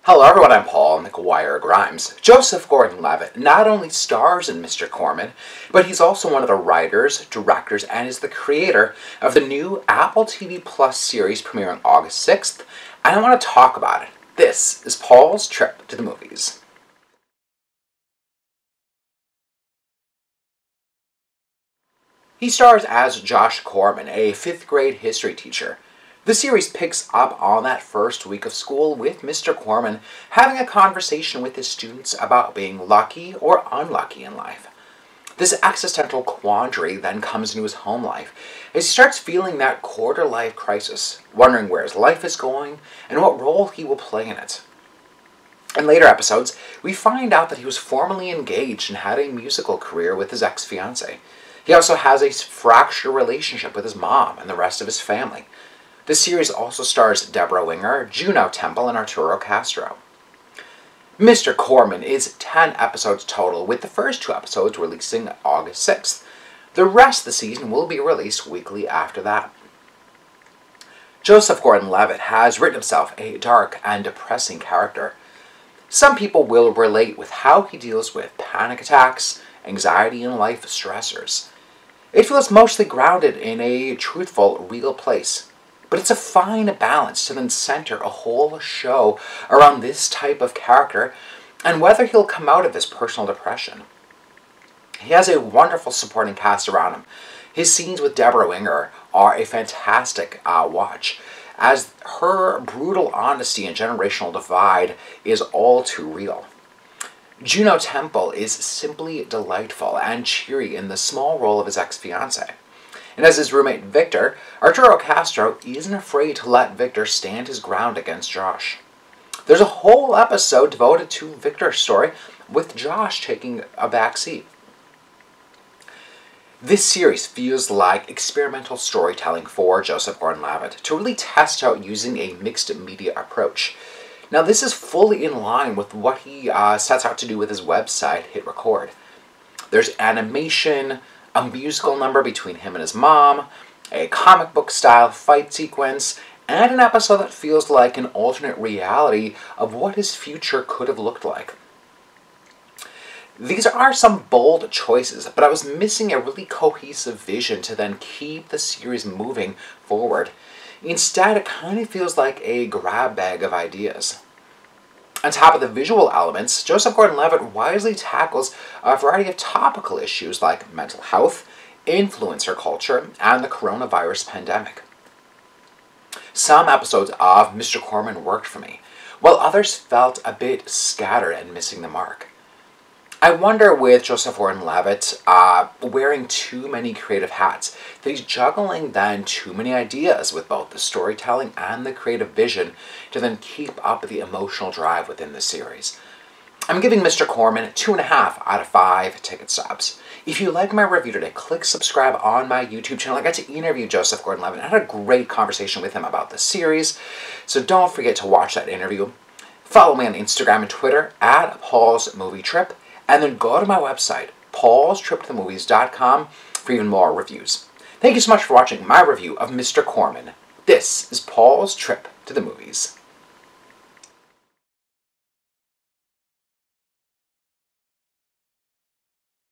Hello everyone, I'm Paul McGuire Grimes. Joseph Gordon-Levitt not only stars in Mr. Corman, but he's also one of the writers, directors, and is the creator of the new Apple TV Plus series premiering August 6th, and I want to talk about it. This is Paul's Trip to the Movies. He stars as Josh Corman, a 5th grade history teacher. The series picks up on that first week of school with Mr. Corman having a conversation with his students about being lucky or unlucky in life. This existential quandary then comes into his home life as he starts feeling that quarter-life crisis, wondering where his life is going and what role he will play in it. In later episodes, we find out that he was formerly engaged and had a musical career with his ex-fiancée. He also has a fractured relationship with his mom and the rest of his family. The series also stars Debra Winger, Juno Temple, and Arturo Castro. Mr. Corman is 10 episodes total, with the first 2 episodes releasing August 6th. The rest of the season will be released weekly after that. Joseph Gordon-Levitt has written himself a dark and depressing character. Some people will relate with how he deals with panic attacks, anxiety, and life stressors. It feels mostly grounded in a truthful, real place. But it's a fine balance to then center a whole show around this type of character and whether he'll come out of his personal depression. He has a wonderful supporting cast around him. His scenes with Debra Winger are a fantastic watch, as her brutal honesty and generational divide is all too real. Juno Temple is simply delightful and cheery in the small role of his ex-fiancée. And as his roommate Victor, Arturo Castro isn't afraid to let Victor stand his ground against Josh. There's a whole episode devoted to Victor's story, with Josh taking a back seat. This series feels like experimental storytelling for Joseph Gordon-Levitt to really test out using a mixed media approach. Now, this is fully in line with what he sets out to do with his website, Hit Record. There's animation, a musical number between him and his mom, a comic book style fight sequence, and an episode that feels like an alternate reality of what his future could have looked like. These are some bold choices, but I was missing a really cohesive vision to then keep the series moving forward. Instead, it kind of feels like a grab bag of ideas. On top of the visual elements, Joseph Gordon-Levitt wisely tackles a variety of topical issues like mental health, influencer culture, and the coronavirus pandemic. Some episodes of Mr. Corman worked for me, while others felt a bit scattered and missing the mark. I wonder with Joseph Gordon-Levitt wearing too many creative hats, that he's juggling then too many ideas with both the storytelling and the creative vision to then keep up the emotional drive within the series. I'm giving Mr. Corman 2.5 out of 5 ticket stubs. If you like my review today, click subscribe on my YouTube channel. I got to interview Joseph Gordon-Levitt. I had a great conversation with him about the series, so don't forget to watch that interview. Follow me on Instagram and Twitter at Paul's Movie Trip. And then go to my website, paulstriptothemovies.com, for even more reviews. Thank you so much for watching my review of Mr. Corman. This is Paul's Trip to the Movies.